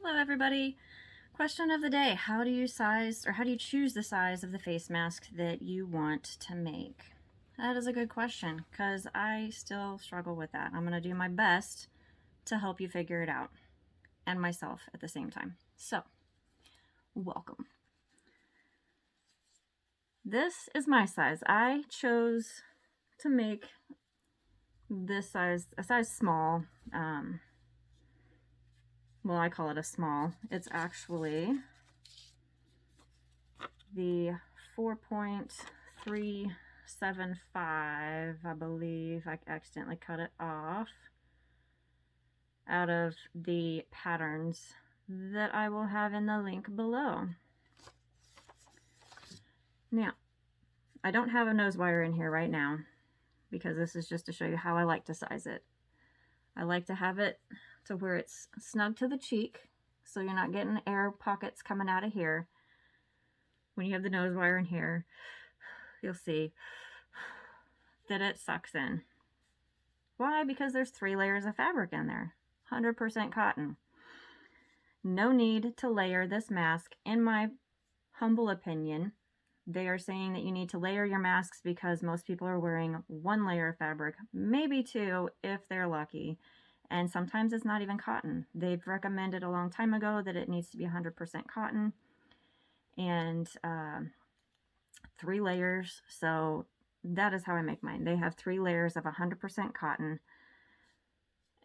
Hello everybody. Question of the day. How do you choose the size of the face mask that you want to make? That is a good question because I still struggle with that. I'm going to do my best to help you figure it out and myself at the same time. So, welcome. This is my size. I chose to make this size, a size small. Well, I call it a small. It's actually the 4.375, I believe. I accidentally cut it off out of the patterns that I will have in the link below. Now, I don't have a nose wire in here right now because this is just to show you how I like to size it. I like to have it to where it's snug to the cheek, so you're not getting air pockets coming out of here. When you have the nose wire in here, you'll see that it sucks in. Why? Because there's 3 layers of fabric in there. 100% cotton. No need to layer this mask, in my humble opinion. They are saying that you need to layer your masks because most people are wearing 1 layer of fabric, maybe 2 if they're lucky. And sometimes it's not even cotton. They've recommended a long time ago that it needs to be 100% cotton and 3 layers. So that is how I make mine. They have 3 layers of 100% cotton,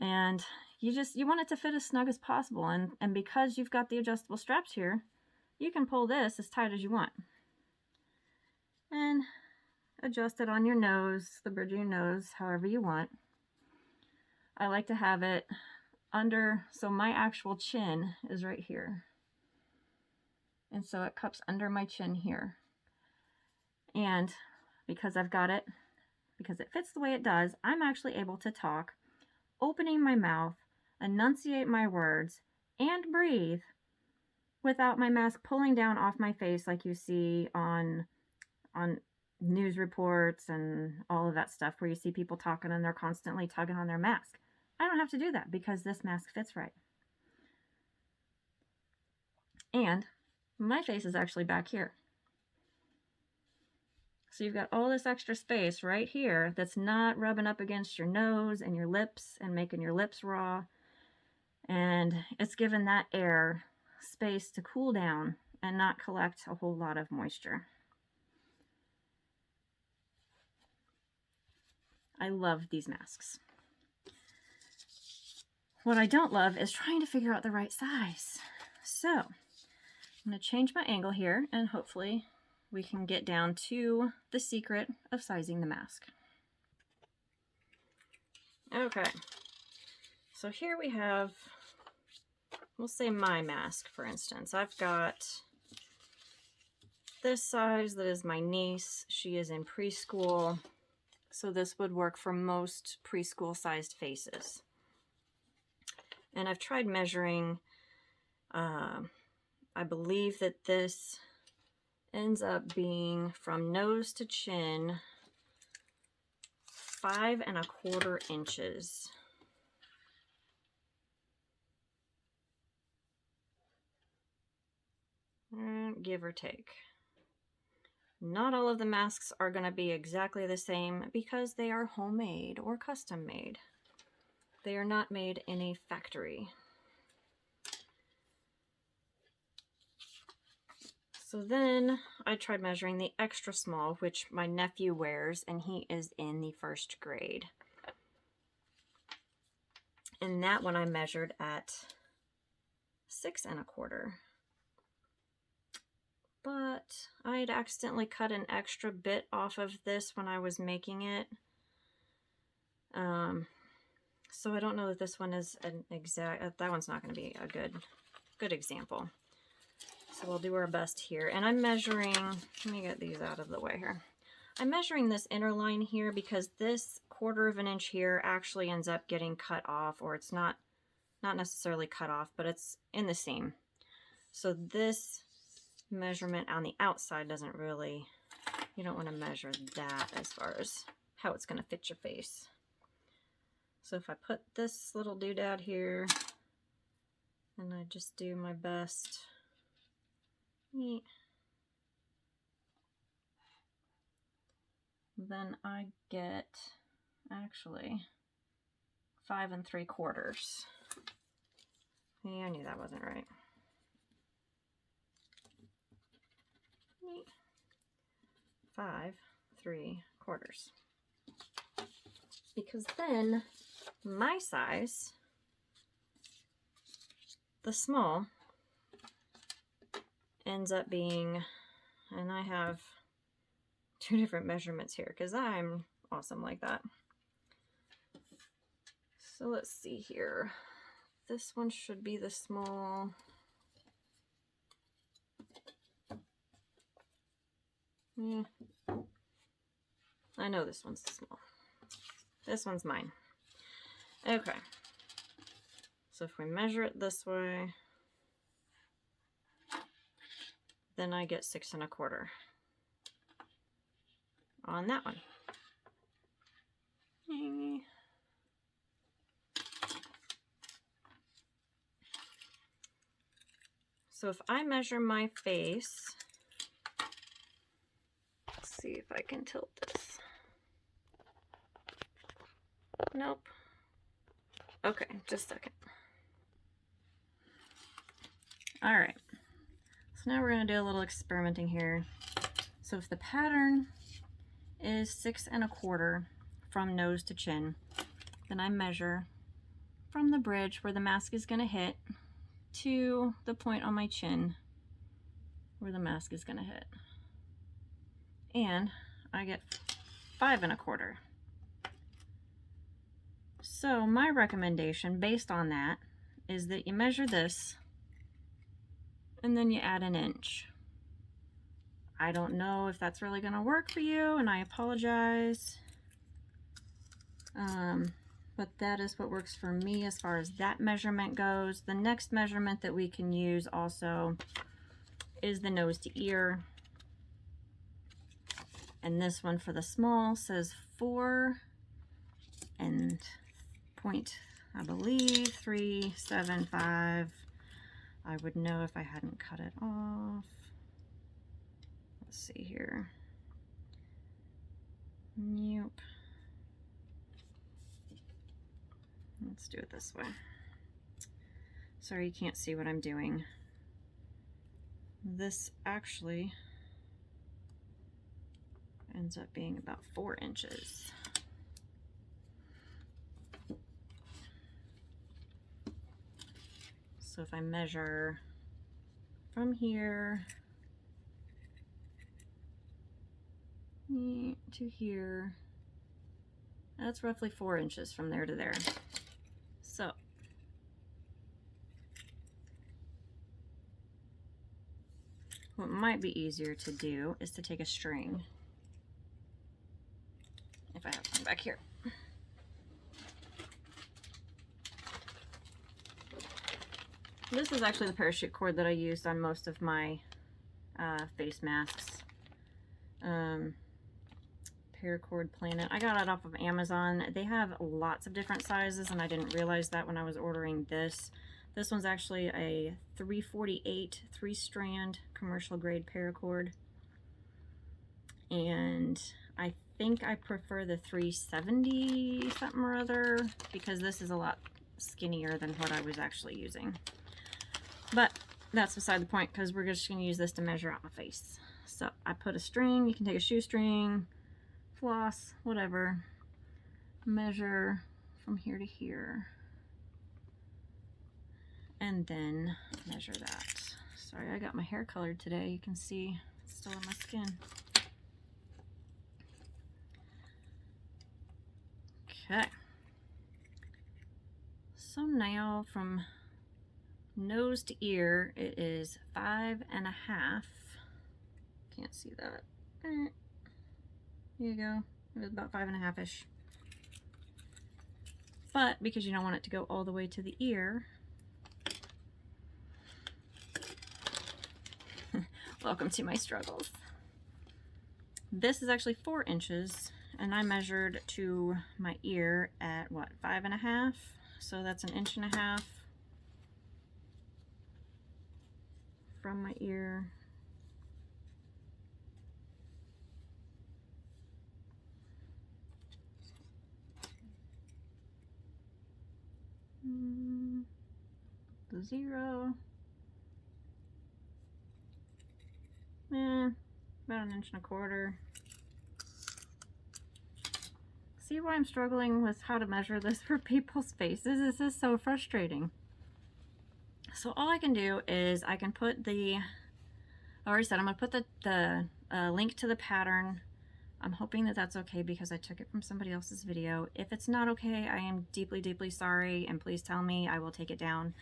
and you want it to fit as snug as possible. And because you've got the adjustable straps here, you can pull this as tight as you want and adjust it on your nose, the bridge of your nose, however you want. I like to have it under, so my actual chin is right here. And so it cups under my chin here. And because I've got it, because it fits the way it does, I'm actually able to talk, opening my mouth, enunciate my words, and breathe without my mask pulling down off my face like you see on news reports and all of that stuff, where you see people talking and they're constantly tugging on their mask. I don't have to do that because this mask fits right. And my face is actually back here. So you've got all this extra space right here that's not rubbing up against your nose and your lips and making your lips raw. And it's given that air space to cool down and not collect a whole lot of moisture. I love these masks. What I don't love is trying to figure out the right size. So I'm going to change my angle here, and hopefully we can get down to the secret of sizing the mask. Okay, so here we have, we'll say my mask, for instance. I've got this size that is my niece. She is in preschool, so this would work for most preschool sized faces. And I've tried measuring, I believe that this ends up being from nose to chin 5 1/4 inches. Give or take. Not all of the masks are going to be exactly the same because they are homemade or custom made. They are not made in a factory. So then I tried measuring the extra small, which my nephew wears, and he is in the 1st grade. And that one I measured at 6 1/4. But I had accidentally cut an extra bit off of this when I was making it. So I don't know that this one is an exact, that one's not going to be a good example. So we'll do our best here. And I'm measuring, let me get these out of the way here. I'm measuring this inner line here because this 1/4 inch here actually ends up getting cut off, or it's not necessarily cut off, but it's in the seam. So this measurement on the outside doesn't really, you don't want to measure that as far as how it's going to fit your face. So if I put this little doodad here And I just do my best. Neat. Then I get actually 5 3/4. Yeah, I knew that wasn't right. Neat. 5 3/4. Because then my size, the small, ends up being, and I have 2 different measurements here because I'm awesome like that. So let's see here. This one should be the small. Yeah. I know this one's the small. This one's mine. Okay. So if we measure it this way, then I get 6 1/4 on that one. So if I measure my face, let's see if I can tilt this. Nope. Okay, just a second. All right. So now we're going to do a little experimenting here. So if the pattern is 6 1/4 from nose to chin, then I measure from the bridge where the mask is going to hit to the point on my chin where the mask is going to hit. And I get 5 1/4. So my recommendation based on that is that you measure this and then you add an inch. I don't know if that's really going to work for you, and I apologize. But that is what works for me as far as that measurement goes. The next measurement that we can use also is the nose to ear. And this one for the small says 4 and point, I believe, 375. I would know if I hadn't cut it off. Let's see here. Nope. Let's do it this way. Sorry, you can't see what I'm doing. This actually ends up being about 4 inches. So if I measure from here to here, that's roughly 4 inches from there to there. So what might be easier to do is to take a string, if I have one back here. This is actually the parachute cord that I used on most of my face masks. Paracord Planet. I got it off of Amazon. They have lots of different sizes, and I didn't realize that when I was ordering this. This one's actually a 348 3-strand commercial grade paracord. And I think I prefer the 370 something or other because this is a lot skinnier than what I was actually using. But that's beside the point because we're just going to use this to measure out my face. So I put a string. You can take a shoestring, floss, whatever. Measure from here to here. And then measure that. Sorry, I got my hair colored today. You can see it's still on my skin. Okay. So now from nose to ear, it is 5 1/2. Can't see that. There you go. It was about 5 1/2-ish. But because you don't want it to go all the way to the ear, welcome to my struggles. This is actually 4 inches, and I measured to my ear at what, 5 1/2? So that's 1.5 inches. from my ear. The 0. About 1.25 inches. See why I'm struggling with how to measure this for people's faces? This is so frustrating. So all I can do is I can put I already said I'm going to put the link to the pattern. I'm hoping that that's okay because I took it from somebody else's video. If it's not okay, I am deeply, deeply sorry, and please tell me. I will take it down.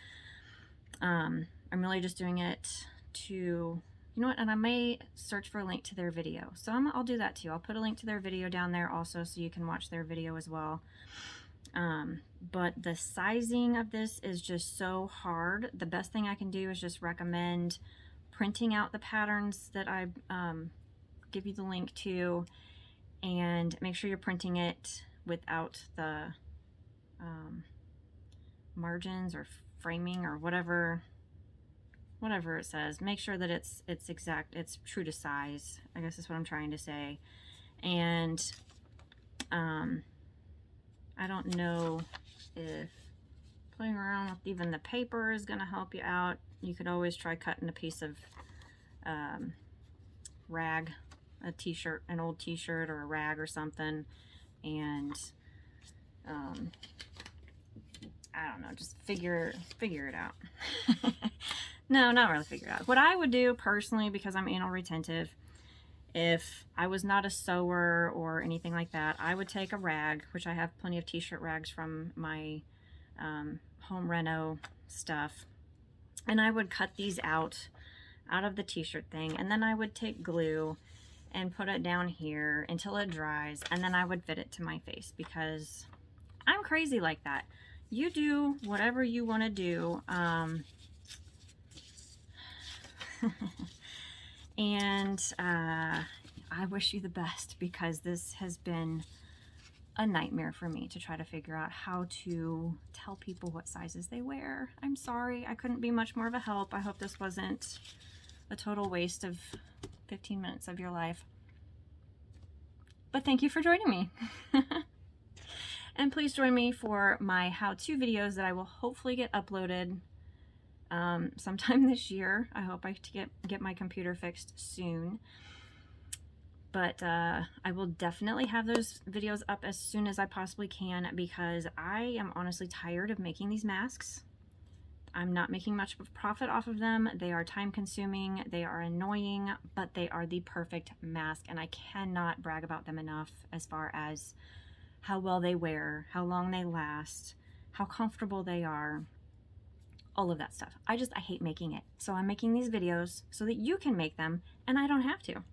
I'm really just doing it to, you know what, and I may search for a link to their video. So I'll do that too. I'll put a link to their video down there also so you can watch their video as well. But the sizing of this is just so hard. The best thing I can do is just recommend printing out the patterns that I give you the link to, and make sure you're printing it without the margins or framing or whatever it says. Make sure that it's exact, it's true to size, I guess is what I'm trying to say. And I don't know if playing around with even the paper is going to help you out. You could always try cutting a piece of rag, a t-shirt, an old t-shirt or a rag or something, and I don't know, just figure it out. No, not really figure it out. What I would do personally, because I'm anal retentive, if I was not a sewer or anything like that, I would take a rag, which I have plenty of t-shirt rags from my home reno stuff, and I would cut these out of the t-shirt thing, and then I would take glue and put it down here until it dries, and then I would fit it to my face because I'm crazy like that. You do whatever you want to do. And I wish you the best, because this has been a nightmare for me to try to figure out how to tell people what sizes they wear. I'm sorry, I couldn't be much more of a help. I hope this wasn't a total waste of 15 minutes of your life. But thank you for joining me. And please join me for my how-to videos that I will hopefully get uploaded sometime this year. I hope I get my computer fixed soon. But I will definitely have those videos up as soon as I possibly can, because I am honestly tired of making these masks. I'm not making much of a profit off of them. They are time consuming, they are annoying, but they are the perfect mask, and I cannot brag about them enough as far as how well they wear, how long they last, how comfortable they are, all of that stuff. I hate making it. So I'm making these videos so that you can make them and I don't have to.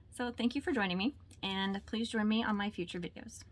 So thank you for joining me, and please join me on my future videos.